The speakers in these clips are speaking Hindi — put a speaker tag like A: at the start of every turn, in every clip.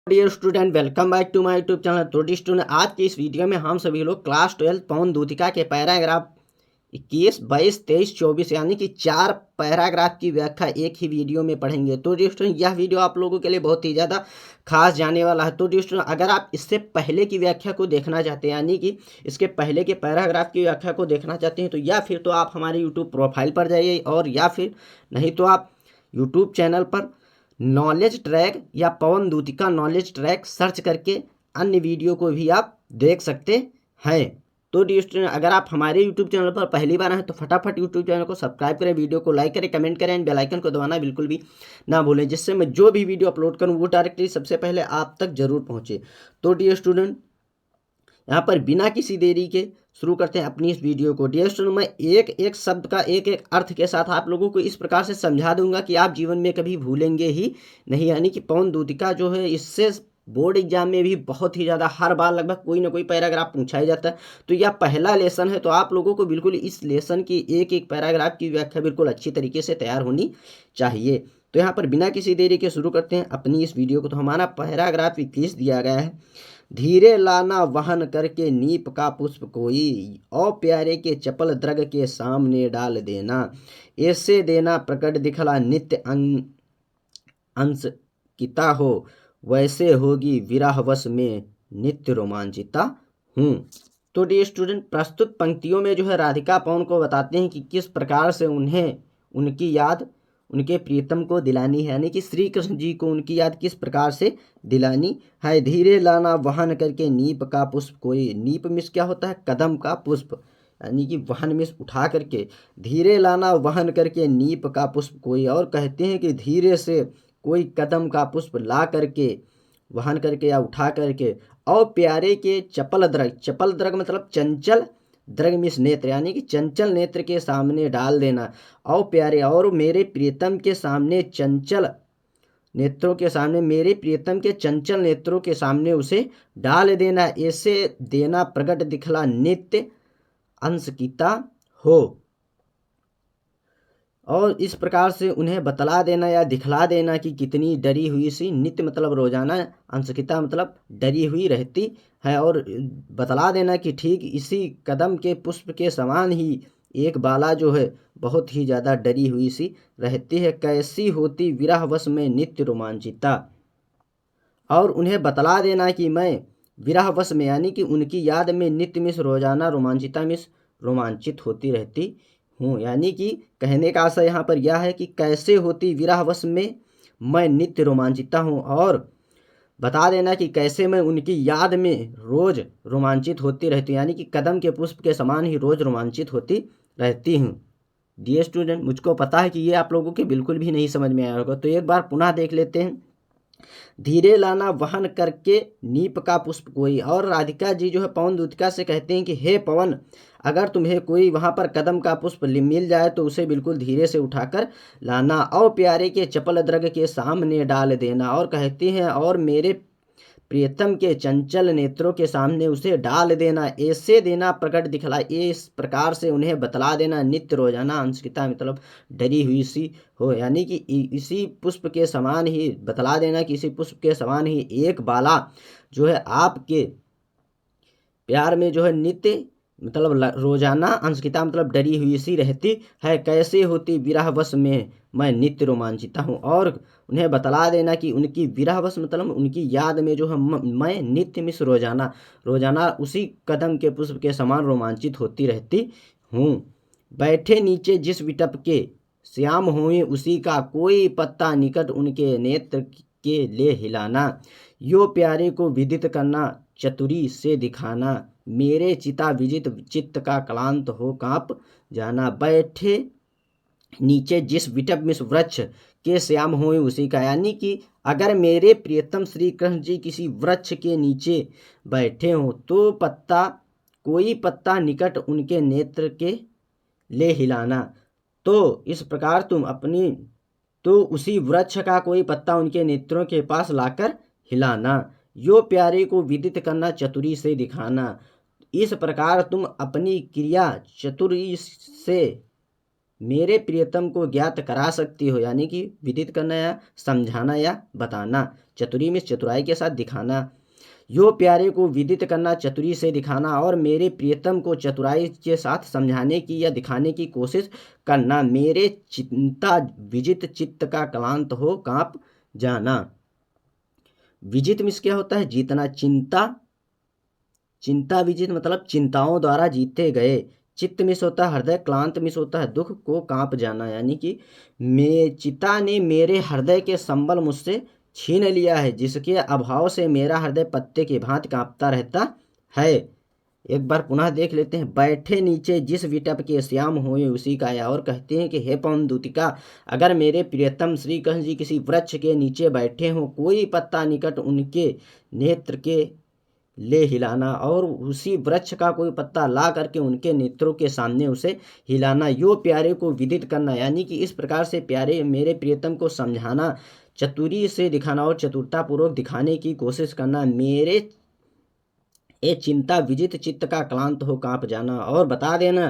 A: Dear student, welcome back to my YouTube channel. तो डियर स्टूडेंट, आज की इस वीडियो में हम सभी लोग क्लास 12 पवन दूतिका के पैराग्राफ 21, 22, 23, 24 यानी कि 4 पैराग्राफ की व्याख्या एक ही वीडियो में पढ़ेंगे। तो डियर स्टूडेंट, यह वीडियो आप लोगों के लिए बहुत ही ज़्यादा खास जाने वाला है। तो डियर स्टूडेंट, अगर आप इससे पहले की व्याख्या को देखना चाहते हैं, यानी कि इसके पहले के पैराग्राफ की व्याख्या को देखना चाहते हैं, तो या फिर तो आप हमारे यूट्यूब प्रोफाइल पर जाइए, और या फिर नहीं तो आप यूट्यूब चैनल पर नॉलेज ट्रैक या पवन दूतिका नॉलेज ट्रैक सर्च करके अन्य वीडियो को भी आप देख सकते हैं। तो डियर स्टूडेंट, अगर आप हमारे यूट्यूब चैनल पर पहली बार आए तो फटाफट यूट्यूब चैनल को सब्सक्राइब करें, वीडियो को लाइक करें, कमेंट करें, एंड बेल आइकन को दबाना बिल्कुल भी ना भूलें, जिससे मैं जो भी वीडियो अपलोड करूं वो डायरेक्टली सबसे पहले आप तक जरूर पहुंचे। तो डियर स्टूडेंट, यहाँ पर बिना किसी देरी के शुरू करते हैं अपनी इस वीडियो को। डियर स्टूडेंट, मैं एक एक शब्द का एक एक अर्थ के साथ आप लोगों को इस प्रकार से समझा दूंगा कि आप जीवन में कभी भूलेंगे ही नहीं। यानी कि पवन दूतिका जो है, इससे बोर्ड एग्जाम में भी बहुत ही ज़्यादा हर बार लगभग कोई ना कोई पैराग्राफ पूछा ही जाता है। तो यह पहला लेसन है, तो आप लोगों को बिल्कुल इस लेसन की एक एक पैराग्राफ की व्याख्या बिल्कुल अच्छी तरीके से तैयार होनी चाहिए। तो यहाँ पर बिना किसी देरी के शुरू करते हैं अपनी इस वीडियो को। तो हमारा पैराग्राफ 21 दिया गया है। धीरे लाना वहन करके नीप का पुष्प कोई, और प्यारे के चपल द्रग के सामने डाल देना। ऐसे देना प्रकट दिखला नित्य अंश किता हो, वैसे होगी विरहवश में नित्य रोमांचिता हूँ। तो डियर स्टूडेंट, प्रस्तुत पंक्तियों में जो है राधिका पवन को बताते हैं कि किस प्रकार से उन्हें उनकी याद उनके प्रियतम को दिलानी है, यानी कि श्री कृष्ण जी को उनकी याद किस प्रकार से दिलानी है। धीरे लाना वहन करके नीप का पुष्प कोई, नीप मिस क्या होता है, कदम का पुष्प, यानी कि वहन मिस उठा करके, धीरे लाना वहन करके नीप का पुष्प कोई, और कहते हैं कि धीरे से कोई कदम का पुष्प ला करके, वहन करके या उठा करके, और प्यारे के चपल द्रग, चपल द्रग मतलब चंचल, द्रग मिस नेत्र, यानी कि चंचल नेत्र के सामने डाल देना। और प्यारे और मेरे प्रियतम के सामने चंचल नेत्रों के सामने, मेरे प्रियतम के चंचल नेत्रों के सामने उसे डाल देना। ऐसे देना प्रकट दिखला नित्य अंशकिता हो, और इस प्रकार से उन्हें बतला देना या दिखला देना कि कितनी डरी हुई सी, नित्य मतलब रोजाना, अंशकिता मतलब डरी हुई रहती है, और बतला देना कि ठीक इसी कदम के पुष्प के समान ही एक बाला जो है बहुत ही ज़्यादा डरी हुई सी रहती है। कैसी होती विरहवश में नित्य रोमांचिता, और उन्हें बतला देना कि मैं विरहवश में, यानी कि उनकी याद में नित्य मिस रोजाना रोमांचिता मिस रोमांचित होती रहती हूँ। यानी कि कहने का आशय यहाँ पर यह है कि कैसे होती विरहवश में मैं नित्य रोमांचिता हूँ, और बता देना कि कैसे मैं उनकी याद में रोज रोमांचित होती रहती हूँ, यानी कि कदम के पुष्प के समान ही रोज रोमांचित होती रहती हूँ। डियर स्टूडेंट, मुझको पता है कि ये आप लोगों के बिल्कुल भी नहीं समझ में आया होगा, तो एक बार पुनः देख लेते हैं। धीरे लाना वहन करके नीप का पुष्प कोई, और राधिका जी जो है पवन दूतिका से कहते हैं कि हे पवन, अगर तुम्हें कोई वहाँ पर कदम का पुष्प मिल जाए तो उसे बिल्कुल धीरे से उठाकर लाना, और प्यारे के चपल द्रग के सामने डाल देना। और कहते हैं और मेरे प्रियतम के चंचल नेत्रों के सामने उसे डाल देना। ऐसे देना प्रकट दिखला, इस प्रकार से उन्हें बतला देना नित्य रोजाना अंशकिता मतलब डरी हुई सी हो, यानी कि इसी पुष्प के समान ही बतला देना कि इसी पुष्प के समान ही एक बाला जो है आपके प्यार में जो है नित्य मतलब रोजाना अंशकिता मतलब डरी हुई सी रहती है। कैसे होती विरहवश में मैं नित्य रोमांचिता हूँ, और उन्हें बतला देना कि उनकी विरहवश मतलब उनकी याद में जो है मैं नित्य मिस रोजाना रोजाना उसी कदम के पुष्प के समान रोमांचित होती रहती हूँ। बैठे नीचे जिस विटप के श्याम हुए उसी का, कोई पत्ता निकट उनके नेत्र के ले हिलाना। यो प्यारे को विदित करना चतुरी से दिखाना, मेरे चिता विजित चित्त का क्लांत हो कांप जाना। बैठे नीचे जिस विटप मिस वृक्ष के श्याम हुए उसी का, यानी कि अगर मेरे प्रियतम श्री कृष्ण जी किसी वृक्ष के नीचे बैठे हों तो कोई पत्ता निकट उनके नेत्र के ले हिलाना। तो इस प्रकार तुम अपनी तो उसी वृक्ष का कोई पत्ता उनके नेत्रों के पास लाकर हिलाना। यो प्यारे को विदित करना चतुरी से दिखाना, इस प्रकार तुम अपनी क्रिया चतुरी से मेरे प्रियतम को ज्ञात करा सकती हो, यानी कि विदित करना या समझाना या बताना। चतुरी में चतुराई के साथ दिखाना। यो प्यारे को विदित करना, चतुरी से दिखाना, और मेरे प्रियतम को चतुराई के साथ समझाने की या दिखाने की कोशिश करना। मेरे चिंता विजित, चित्त का क्लांत हो कांप जाना। विजित मिस क्या होता है? जीतना। चिंता विजित मतलब चिंताओं द्वारा जीते गए। चित्त मिस होता है हृदय, क्लांत मिस होता है दुख को कांप जाना, यानी कि चिता ने मेरे हृदय के संबल मुझसे छीन लिया है, जिसके अभाव से मेरा हृदय पत्ते की भांति कांपता रहता है। एक बार पुनः देख लेते हैं। बैठे नीचे जिस विटप के श्याम होए उसी का या। और कहते हैं कि हे पवन दूतिका, अगर मेरे प्रियतम श्री कृष्ण जी किसी वृक्ष के नीचे बैठे हों, कोई पत्ता निकट उनके नेत्र के ले हिलाना, और उसी वृक्ष का कोई पत्ता ला करके उनके नेत्रों के सामने उसे हिलाना। यो प्यारे को विदित करना, यानी कि इस प्रकार से प्यारे मेरे प्रियतम को समझाना, चतुरी से दिखाना और चतुरतापूर्वक दिखाने की कोशिश करना। मेरे ये चिंता विजित, चित्त का क्लांत हो कांप जाना, और बता देना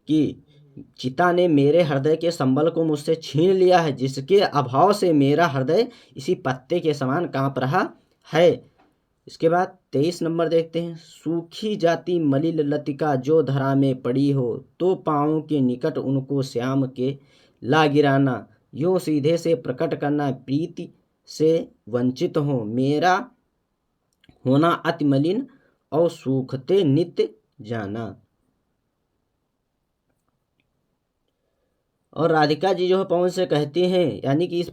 A: कि चिता ने मेरे हृदय के संबल को मुझसे छीन लिया है, जिसके अभाव से मेरा हृदय इसी पत्ते के समान कांप रहा है। इसके बाद 23 नंबर देखते हैं। सूखी जाती मलिन लतिका जो धरा में पड़ी हो, तो पाँवों के निकट उनको श्याम के ला गिराना। यूँ सीधे से प्रकट करना, प्रीति से वंचित हो मेरा होना अति मलिन, और सूखते नित्य जाना। और राधिका जी जो है पवन से कहती हैं, यानी कि इस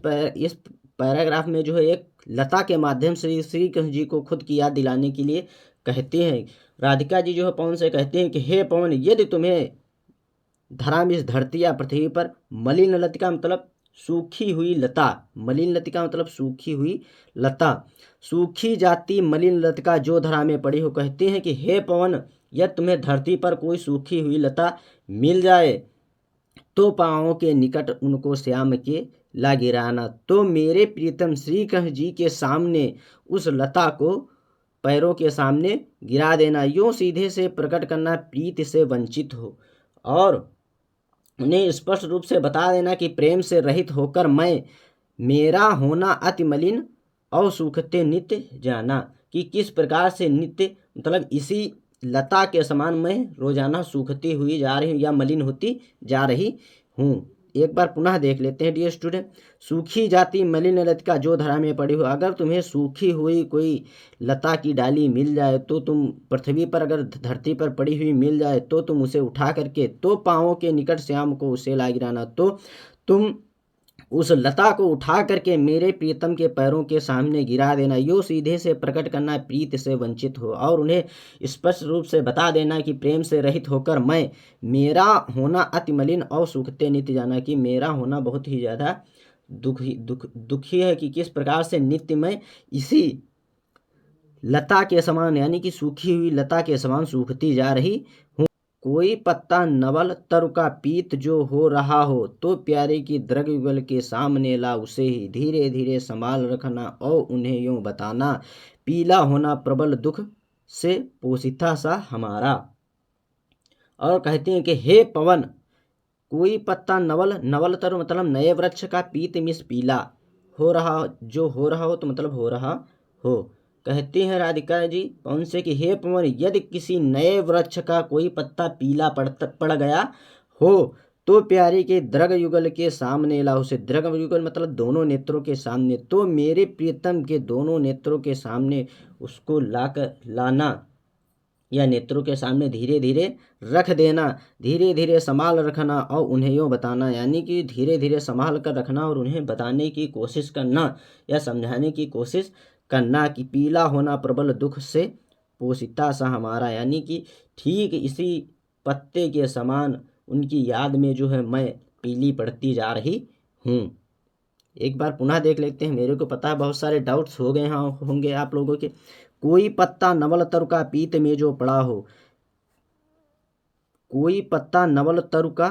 A: पैराग्राफ में जो है एक लता के माध्यम से श्री कृष्ण जी को खुद की याद दिलाने के लिए कहते हैं। राधिका जी जो है पवन से कहते हैं कि हे पवन, यदि तुम्हें धरा में, इस धरती या पृथ्वी पर मलिन लतिका मतलब सूखी हुई लता, मलिन लतिका मतलब सूखी हुई लता, सूखी जाती मलिन लतिका जो धरा में पड़ी हो, कहते हैं कि हे पवन, यदि तुम्हें धरती पर कोई सूखी हुई लता मिल जाए, तो पाँवों के निकट उनको श्याम के ला गिराना। तो मेरे प्रीतम श्री कृष्ण जी के सामने उस लता को पैरों के सामने गिरा देना। यूँ सीधे से प्रकट करना, प्रीति से वंचित हो, और उन्हें स्पष्ट रूप से बता देना कि प्रेम से रहित होकर मैं, मेरा होना अति मलिन और सूखते नित्य जाना, कि किस प्रकार से नित्य मतलब इसी लता के समान मैं रोजाना सूखती हुई जा रही हूँ या मलिन होती जा रही हूँ। एक बार पुनः देख लेते हैं डियर स्टूडेंट। सूखी जाती मलिन लतिका जो धरा में पड़ी हो, अगर तुम्हें सूखी हुई कोई लता की डाली मिल जाए, तो तुम पृथ्वी पर अगर धरती पर पड़ी हुई मिल जाए, तो तुम उसे उठा करके तो पाँवों के निकट श्याम को उसे ला गिराना। तो तुम उस लता को उठा करके मेरे प्रीतम के पैरों के सामने गिरा देना। यो सीधे से प्रकट करना, प्रीत से वंचित हो, और उन्हें स्पष्ट रूप से बता देना कि प्रेम से रहित होकर मैं, मेरा होना अति मलिन और सूखते नित्य जाना, कि मेरा होना बहुत ही ज़्यादा दुखी है, कि किस प्रकार से नित्य मैं इसी लता के समान, यानी कि सूखी हुई लता के समान सूखती जा रही हूँ। कोई पत्ता नवल तरु का पीत जो हो रहा हो, तो प्यारे की दृग युगल के सामने ला उसे ही धीरे धीरे संभाल रखना, और उन्हें यूं बताना, पीला होना प्रबल दुख से पोषिता सा हमारा। और कहते हैं कि हे पवन, कोई पत्ता नवल तरु मतलब नए वृक्ष का पीत मिस पीला हो रहा, जो हो रहा हो तो मतलब हो रहा हो। कहती हैं राधिका जी पवन से कि हे पवन, यदि किसी नए वृक्ष का कोई पत्ता पीला पड़ गया हो, तो प्यारे के दृग युगल के सामने ला उसे। दृग युगल मतलब दोनों नेत्रों के सामने, तो मेरे प्रियतम के दोनों नेत्रों के सामने उसको लाना, या नेत्रों के सामने धीरे धीरे रख देना, धीरे धीरे संभाल रखना, और उन्हें यूँ बताना, यानी कि धीरे धीरे संभाल कर रखना और उन्हें बताने की कोशिश करना या समझाने की कोशिश करना, कि पीला होना प्रबल दुख से पोषिता सा हमारा, यानी कि ठीक इसी पत्ते के समान उनकी याद में जो है मैं पीली पड़ती जा रही हूँ। एक बार पुनः देख लेते हैं। मेरे को पता है बहुत सारे डाउट्स हो गए होंगे आप लोगों के। कोई पत्ता नवल तरु का पीत में जो पड़ा हो, कोई पत्ता नवल तरु का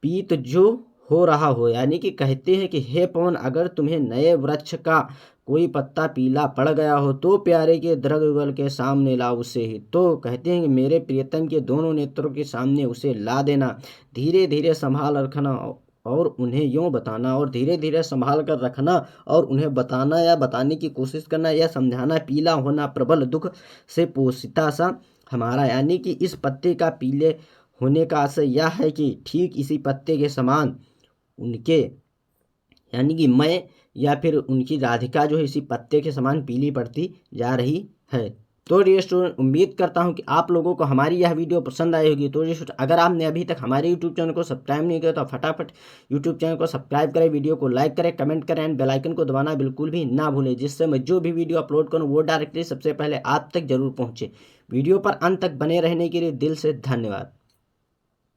A: पीत जो हो रहा हो, यानी कि कहते हैं कि हे पवन, अगर तुम्हें नए वृक्ष का कोई पत्ता पीला पड़ गया हो तो प्यारे के दरग युगल के सामने ला उसे ही। तो कहते हैं कि मेरे प्रियतम के दोनों नेत्रों के सामने उसे ला देना, धीरे धीरे संभाल रखना और उन्हें यूँ बताना, और धीरे धीरे संभाल कर रखना और उन्हें बताना या बताने की कोशिश करना या समझाना। पीला होना प्रबल दुख से पोषिता सा हमारा, यानी कि इस पत्ते का पीले होने का आशय यह है कि ठीक इसी पत्ते के समान उनके, यानी कि मैं या फिर उनकी राधिका जो है इसी पत्ते के समान पीली पड़ती जा रही है। तो डियर स्टूडेंट, उम्मीद करता हूं कि आप लोगों को हमारी यह वीडियो पसंद आई होगी। तो डियर स्टूडेंट, अगर आपने अभी तक हमारे यूट्यूब चैनल को सब्सक्राइब नहीं किया तो फटाफट यूट्यूब चैनल को सब्सक्राइब करें, वीडियो को लाइक करें, कमेंट करें एंड बेल आइकन को दबाना बिल्कुल भी ना भूलें, जिससे मैं जो भी वीडियो अपलोड करूँ वो डायरेक्टली सबसे पहले आप तक जरूर पहुँचे। वीडियो पर अंत तक बने रहने के लिए दिल से धन्यवाद।